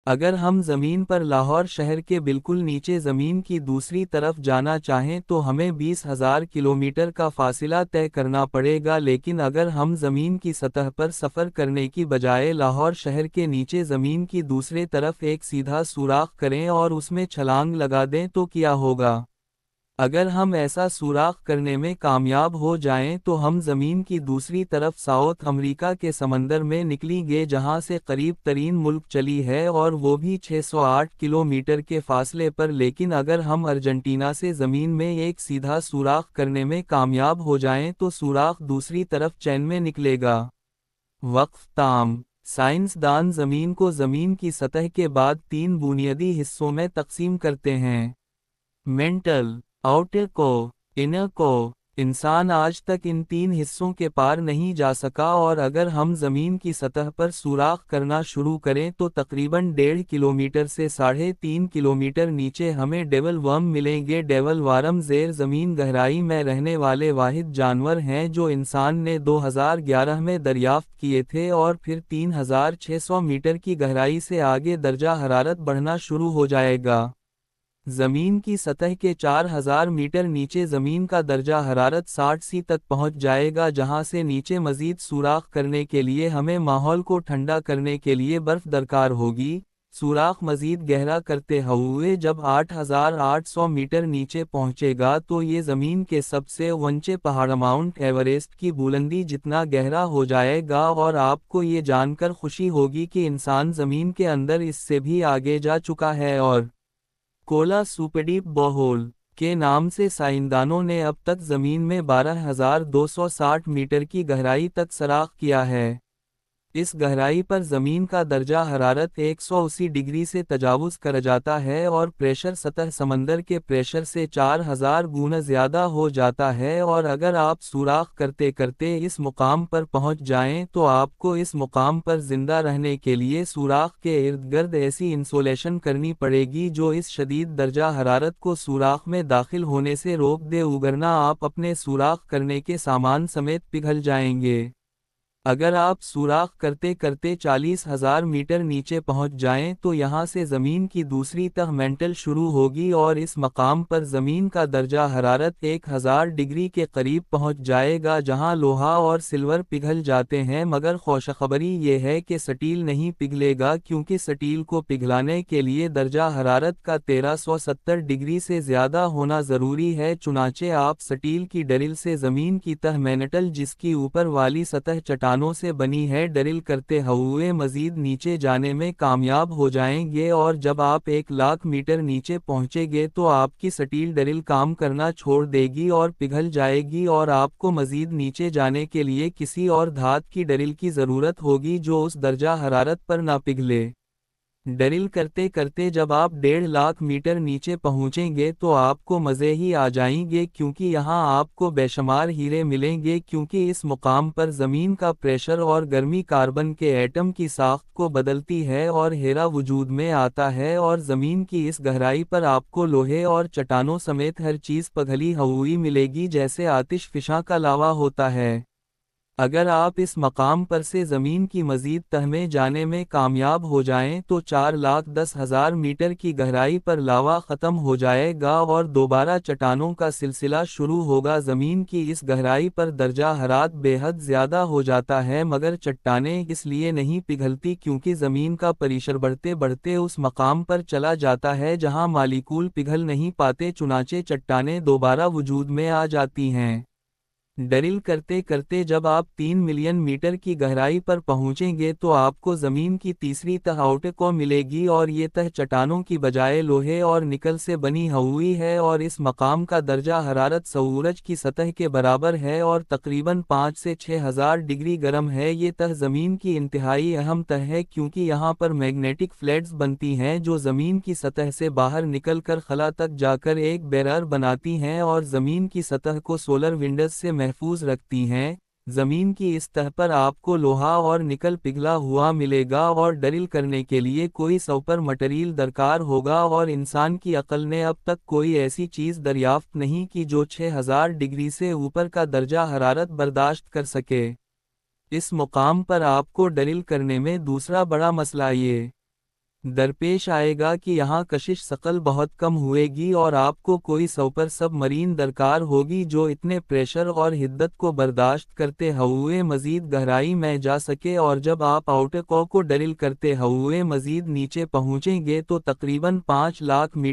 اگر ہم زمین پر لاہور شہر کے بالکل نیچے زمین کی دوسری طرف جانا چاہیں تو ہمیں 20,000 کلومیٹر کا فاصلہ طے کرنا پڑے گا، لیکن اگر ہم زمین کی سطح پر سفر کرنے کی بجائے لاہور شہر کے نیچے زمین کی دوسرے طرف ایک سیدھا سوراخ کریں اور اس میں چھلانگ لگا دیں تو کیا ہوگا؟ اگر ہم ایسا سوراخ کرنے میں کامیاب ہو جائیں تو ہم زمین کی دوسری طرف ساؤتھ امریکہ کے سمندر میں نکلیں گے، جہاں سے قریب ترین ملک چلی ہے اور وہ بھی 608 کلومیٹر کے فاصلے پر۔ لیکن اگر ہم ارجنٹینا سے زمین میں ایک سیدھا سوراخ کرنے میں کامیاب ہو جائیں تو سوراخ دوسری طرف چین میں نکلے گا۔ وقف تام۔ سائنسدان زمین کو زمین کی سطح کے بعد 3 بنیادی حصوں میں تقسیم کرتے ہیں: مینٹل، آؤٹر کو، انر کو۔ انسان آج تک ان 3 حصوں کے پار نہیں جا سکا، اور اگر ہم زمین کی سطح پر سوراخ کرنا شروع کریں تو تقریباً 1.5 کلومیٹر سے 3.5 کلومیٹر نیچے ہمیں ڈیول ورم ملیں گے۔ ڈیول وارم زیر زمین گہرائی میں رہنے والے واحد جانور ہیں جو انسان نے 2011 میں دریافت کیے تھے، اور پھر 3600 میٹر کی گہرائی سے آگے درجہ حرارت بڑھنا شروع ہو جائے گا۔ زمین کی سطح کے 4000 میٹر نیچے زمین کا درجہ حرارت 60°C تک پہنچ جائے گا، جہاں سے نیچے مزید سوراخ کرنے کے لیے ہمیں ماحول کو ٹھنڈا کرنے کے لیے برف درکار ہوگی۔ سوراخ مزید گہرا کرتے ہوئے جب 8800 میٹر نیچے پہنچے گا تو یہ زمین کے سب سے اونچے پہاڑ ماؤنٹ ایوریسٹ کی بلندی جتنا گہرا ہو جائے گا، اور آپ کو یہ جان کر خوشی ہوگی کہ انسان زمین کے اندر اس سے بھی آگے جا چکا ہے، اور کولا سوپرڈیپ بورہول کے نام سے سائنسدانوں نے اب تک زمین میں 12,260 میٹر کی گہرائی تک سراغ کیا ہے۔ اس گہرائی پر زمین کا درجہ حرارت 180 ڈگری سے تجاوز کر جاتا ہے، اور پریشر سطح سمندر کے پریشر سے 4000 گنا زیادہ ہو جاتا ہے، اور اگر آپ سوراخ کرتے کرتے اس مقام پر پہنچ جائیں تو آپ کو اس مقام پر زندہ رہنے کے لیے سوراخ کے ارد گرد ایسی انسولیشن کرنی پڑے گی جو اس شدید درجہ حرارت کو سوراخ میں داخل ہونے سے روک دے، وگرنہ آپ اپنے سوراخ کرنے کے سامان سمیت پگھل جائیں گے۔ اگر آپ سوراخ کرتے کرتے 40,000 میٹر نیچے پہنچ جائیں تو یہاں سے زمین کی دوسری تہ مینٹل شروع ہوگی، اور اس مقام پر زمین کا درجہ حرارت 1000 ڈگری کے قریب پہنچ جائے گا، جہاں لوہا اور سلور پگھل جاتے ہیں، مگر خوشخبری یہ ہے کہ سٹیل نہیں پگھلے گا، کیونکہ سٹیل کو پگھلانے کے لیے درجہ حرارت کا 1370 ڈگری سے زیادہ ہونا ضروری ہے۔ چنانچہ آپ سٹیل کی ڈرل سے زمین کی تہ مینٹل، جس کی اوپر والی سطح چٹانوں سے بنی ہے، ڈرل کرتے ہوئے مزید نیچے جانے میں کامیاب ہو جائیں گے، اور جب آپ 1,00,000 میٹر نیچے پہنچیں گے تو آپ کی سٹیل ڈرل کام کرنا چھوڑ دے گی اور پگھل جائے گی، اور آپ کو مزید نیچے جانے کے لیے کسی اور دھات کی ڈرل کی ضرورت ہوگی جو اس درجہ حرارت پر نہ پگھلے۔ ڈرل کرتے کرتے جب آپ 1,50,000 میٹر نیچے پہنچیں گے تو آپ کو مزے ہی آ جائیں گے، کیونکہ یہاں آپ کو بے شمار ہیرے ملیں گے، کیونکہ اس مقام پر زمین کا پریشر اور گرمی کاربن کے ایٹم کی ساخت کو بدلتی ہے اور ہیرا وجود میں آتا ہے، اور زمین کی اس گہرائی پر آپ کو لوہے اور چٹانوں سمیت ہر چیز پگھلی ہوئی ملے گی، جیسے آتش فشاں کا لاوا ہوتا ہے۔ اگر آپ اس مقام پر سے زمین کی مزید تہ میں جانے میں کامیاب ہو جائیں تو 4,10,000 میٹر کی گہرائی پر لاوا ختم ہو جائے گا اور دوبارہ چٹانوں کا سلسلہ شروع ہوگا۔ زمین کی اس گہرائی پر درجہ حرارت بے حد زیادہ ہو جاتا ہے، مگر چٹانیں اس لیے نہیں پگھلتی کیونکہ زمین کا پریشر بڑھتے بڑھتے اس مقام پر چلا جاتا ہے جہاں مالیکول پگھل نہیں پاتے، چنانچہ چٹانیں دوبارہ وجود میں آ جاتی ہیں۔ ڈرل کرتے کرتے جب آپ 3 ملین میٹر کی گہرائی پر پہنچیں گے تو آپ کو زمین کی تیسری تہ آؤٹر کو ملے گی، اور یہ تہ چٹانوں کی بجائے لوہے اور نکل سے بنی ہوئی ہے، اور اس مقام کا درجہ حرارت سورج کی سطح کے برابر ہے اور تقریباً 5 سے 6,000 ڈگری گرم ہے۔ یہ تہ زمین کی انتہائی اہم تہ ہے کیونکہ یہاں پر میگنیٹک فلیٹس بنتی ہیں جو زمین کی سطح سے باہر نکل کر خلا تک جا کر ایک بیرئر بناتی ہیں اور زمین کی سطح کو سولر ونڈز سے محفوظ رکھتی ہیں۔ زمین کی اس تہ پر آپ کو لوہا اور نکل پگھلا ہوا ملے گا، اور ڈرل کرنے کے لیے کوئی سپر مٹیریل درکار ہوگا، اور انسان کی عقل نے اب تک کوئی ایسی چیز دریافت نہیں کی جو 6,000 ڈگری سے اوپر کا درجہ حرارت برداشت کر سکے۔ اس مقام پر آپ کو ڈرل کرنے میں دوسرا بڑا مسئلہ یہ درپیش آئے گا کہ یہاں کشش ثقل بہت کم ہوئے گی اور آپ کو کوئی سپر سب مرین درکار ہوگی جو اتنے پریشر اور حدت کو برداشت کرتے ہوئے مزید گہرائی میں جا سکے، اور جب آپ آؤٹر کو ڈرل کرتے ہوئے مزید نیچے پہنچیں گے تو تقریباً 5 لاکھ میٹر